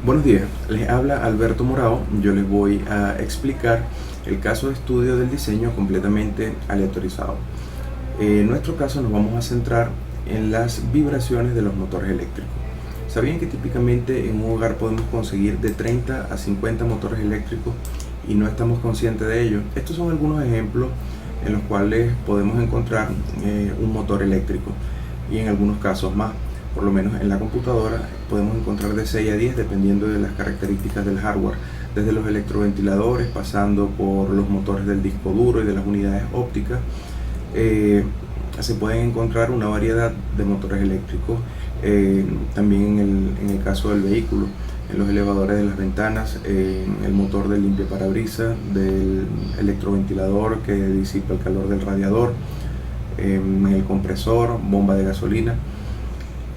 Buenos días, les habla Alberto Morao. Yo les voy a explicar el caso de estudio del diseño completamente aleatorizado. En nuestro caso nos vamos a centrar en las vibraciones de los motores eléctricos. ¿Sabían que típicamente en un hogar podemos conseguir de 30 a 50 motores eléctricos y no estamos conscientes de ello? Estos son algunos ejemplos en los cuales podemos encontrar un motor eléctrico y en algunos casos más. Por lo menos en la computadora podemos encontrar de 6 a 10 dependiendo de las características del hardware, desde los electroventiladores, pasando por los motores del disco duro y de las unidades ópticas. Se pueden encontrar una variedad de motores eléctricos, también en el caso del vehículo, en los elevadores de las ventanas, el motor del limpiaparabrisas, del electroventilador que disipa el calor del radiador, en el compresor, bomba de gasolina.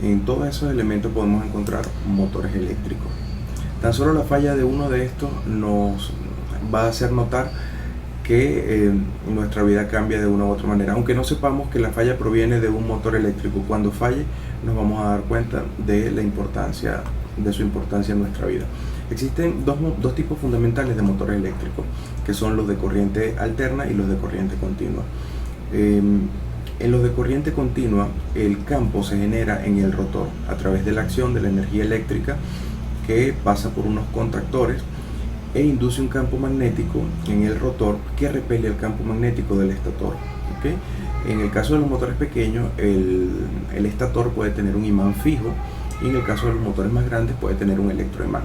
En todos esos elementos podemos encontrar motores eléctricos. Tan solo la falla de uno de estos nos va a hacer notar que nuestra vida cambia de una u otra manera. Aunque no sepamos que la falla proviene de un motor eléctrico, cuando falle nos vamos a dar cuenta de su importancia en nuestra vida. Existen dos tipos fundamentales de motores eléctricos, que son los de corriente alterna y los de corriente continua. En los de corriente continua, el campo se genera en el rotor a través de la acción de la energía eléctrica que pasa por unos contactores e induce un campo magnético en el rotor que repele el campo magnético del estator. ¿Okay? En el caso de los motores pequeños, el estator puede tener un imán fijo, y en el caso de los motores más grandes puede tener un electroimán.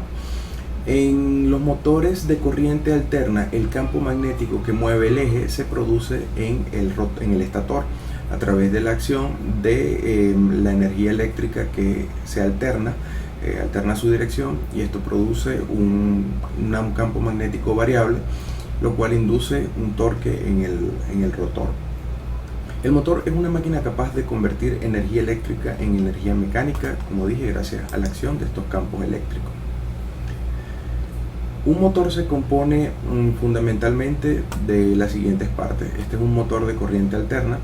En los motores de corriente alterna, el campo magnético que mueve el eje se produce en el estator a través de la acción de la energía eléctrica que se alterna su dirección, y esto produce un campo magnético variable, lo cual induce un torque en el rotor. El motor es una máquina capaz de convertir energía eléctrica en energía mecánica, como dije, gracias a la acción de estos campos eléctricos. Un motor se compone fundamentalmente de las siguientes partes. Este es un motor de corriente alterna.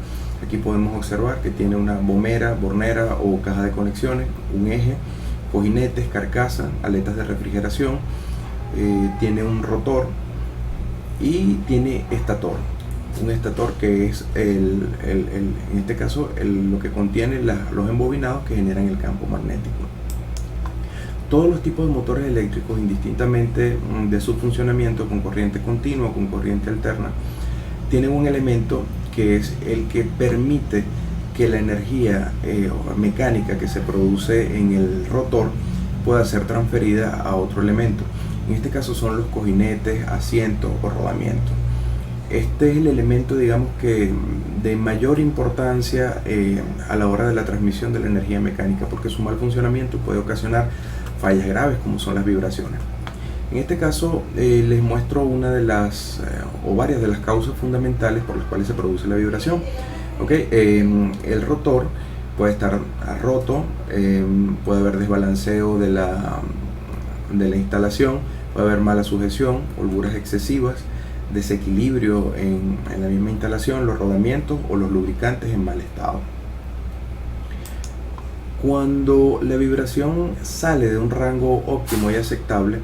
Aquí podemos observar que tiene una bornera o caja de conexiones, un eje, cojinetes, carcasa, aletas de refrigeración, tiene un rotor y tiene estator. Un estator que es en este caso lo que contiene los embobinados que generan el campo magnético. Todos los tipos de motores eléctricos, indistintamente de su funcionamiento con corriente continua o con corriente alterna, tienen un elemento que es el que permite que la energía mecánica que se produce en el rotor pueda ser transferida a otro elemento. En este caso son los cojinetes, asientos o rodamientos. Este es el elemento, digamos, que de mayor importancia a la hora de la transmisión de la energía mecánica, porque su mal funcionamiento puede ocasionar fallas graves como son las vibraciones. En este caso les muestro una de las o varias de las causas fundamentales por las cuales se produce la vibración. El rotor puede estar roto, puede haber desbalanceo de la instalación, puede haber mala sujeción, holguras excesivas, desequilibrio en la misma instalación, los rodamientos o los lubricantes en mal estado. Cuando la vibración sale de un rango óptimo y aceptable,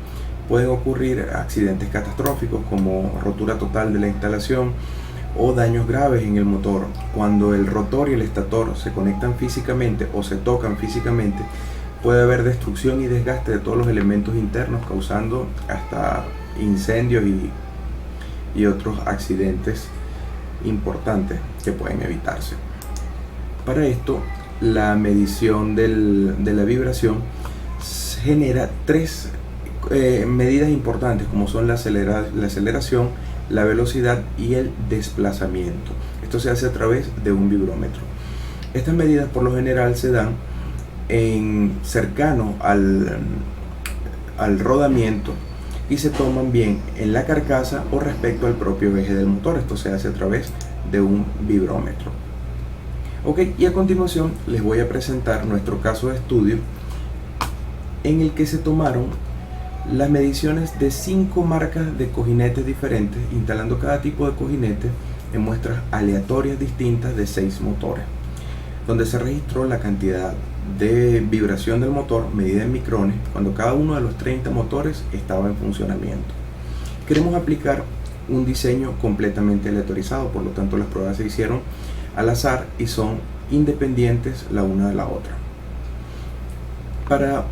pueden ocurrir accidentes catastróficos como rotura total de la instalación o daños graves en el motor. Cuando el rotor y el estator se conectan físicamente o se tocan físicamente, puede haber destrucción y desgaste de todos los elementos internos, causando hasta incendios y otros accidentes importantes que pueden evitarse. Para esto, la medición de la vibración genera tres medidas importantes, como son la aceleración, la velocidad y el desplazamiento. Esto se hace a través de un vibrómetro. Estas medidas por lo general se dan cercano al rodamiento y se toman bien en la carcasa o respecto al propio eje del motor. Esto se hace a través de un vibrómetro. Y a continuación les voy a presentar nuestro caso de estudio en el que se tomaron las mediciones de 5 marcas de cojinetes diferentes, instalando cada tipo de cojinete en muestras aleatorias distintas de 6 motores, donde se registró la cantidad de vibración del motor medida en micrones cuando cada uno de los 30 motores estaba en funcionamiento. Queremos aplicar un diseño completamente aleatorizado, por lo tanto las pruebas se hicieron al azar y son independientes la una de la otra. Para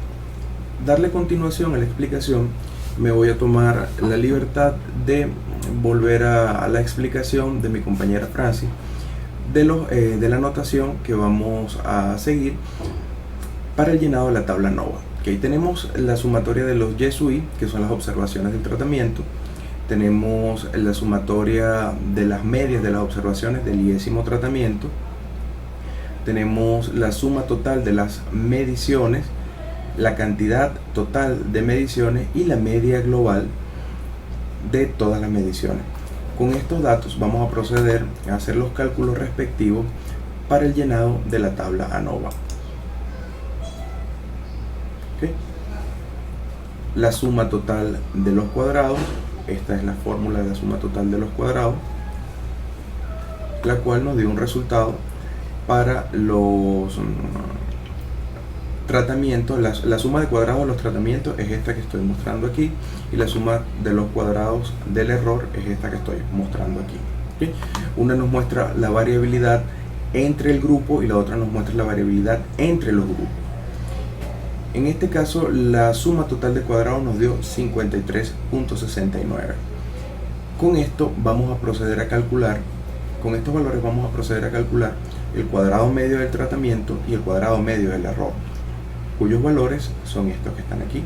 darle continuación a la explicación, me voy a tomar la libertad de volver a la explicación de mi compañera Francis de la notación que vamos a seguir para el llenado de la tabla NOVA. Ahí tenemos la sumatoria de los YSUI, que son las observaciones del tratamiento. Tenemos la sumatoria de las medias de las observaciones del 10º tratamiento. Tenemos la suma total de las mediciones, la cantidad total de mediciones y la media global de todas las mediciones. Con estos datos vamos a proceder a hacer los cálculos respectivos para el llenado de la tabla ANOVA. ¿Okay? La suma total de los cuadrados, esta es la fórmula de la suma total de los cuadrados, la cual nos dio un resultado para los tratamientos. La suma de cuadrados de los tratamientos es esta que estoy mostrando aquí, y la suma de los cuadrados del error es esta que estoy mostrando aquí. ¿Okay? Una nos muestra la variabilidad entre el grupo y la otra nos muestra la variabilidad entre los grupos. En este caso la suma total de cuadrados nos dio 53.69. Con esto vamos a proceder a calcular, con estos valores vamos a proceder a calcular el cuadrado medio del tratamiento y el cuadrado medio del error, cuyos valores son estos que están aquí.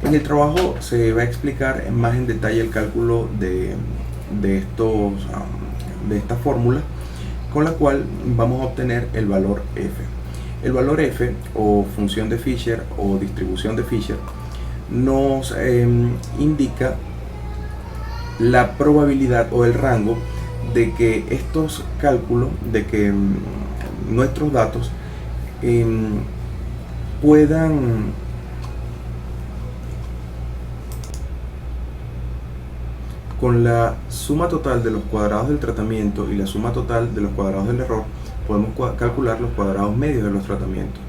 En el trabajo se va a explicar más en detalle el cálculo de esta fórmula, con la cual vamos a obtener el valor f. El valor f, o función de Fisher o distribución de Fisher, nos indica la probabilidad o el rango de que estos cálculos, de que nuestros datos puedan con la suma total de los cuadrados del tratamiento y la suma total de los cuadrados del error, podemos calcular los cuadrados medios de los tratamientos.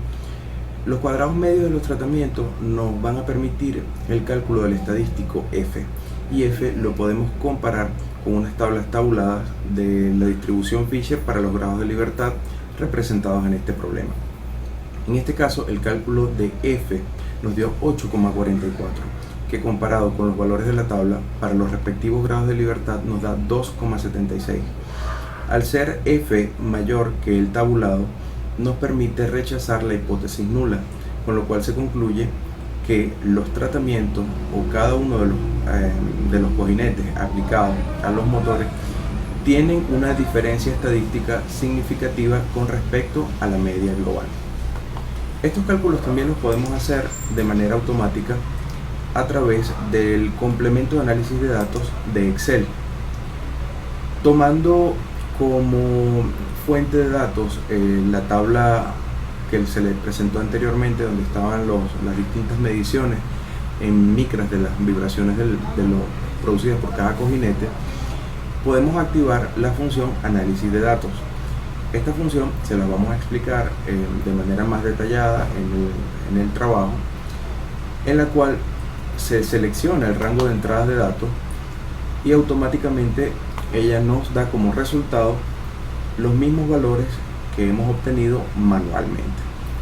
Los cuadrados medios de los tratamientos nos van a permitir el cálculo del estadístico f, y f lo podemos comparar con unas tablas tabuladas de la distribución Fisher para los grados de libertad representados en este problema. En este caso el cálculo de f nos dio 8,44, que comparado con los valores de la tabla para los respectivos grados de libertad nos da 2,76. Al ser f mayor que el tabulado, nos permite rechazar la hipótesis nula, con lo cual se concluye que los tratamientos o cada uno de los cojinetes aplicados a los motores tienen una diferencia estadística significativa con respecto a la media global. Estos cálculos también los podemos hacer de manera automática a través del complemento de análisis de datos de Excel, tomando como fuente de datos la tabla que se les presentó anteriormente, donde estaban las distintas mediciones en micras de las vibraciones de lo producidas por cada cojinete. Podemos activar la función análisis de datos. Esta función se la vamos a explicar de manera más detallada en el trabajo, en la cual se selecciona el rango de entradas de datos y automáticamente ella nos da como resultado los mismos valores que hemos obtenido manualmente.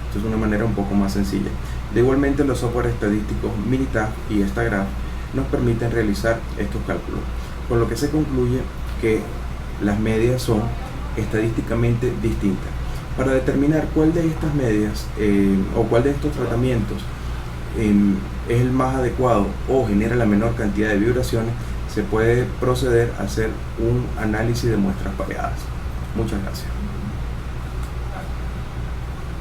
Esto es una manera un poco más sencilla. De igualmente, los software estadísticos Minitab y Stagraph nos permiten realizar estos cálculos, con lo que se concluye que las medias son estadísticamente distintas. Para determinar cuál de estas medias o cuál de estos tratamientos es el más adecuado o genera la menor cantidad de vibraciones, se puede proceder a hacer un análisis de muestras variadas. Muchas gracias.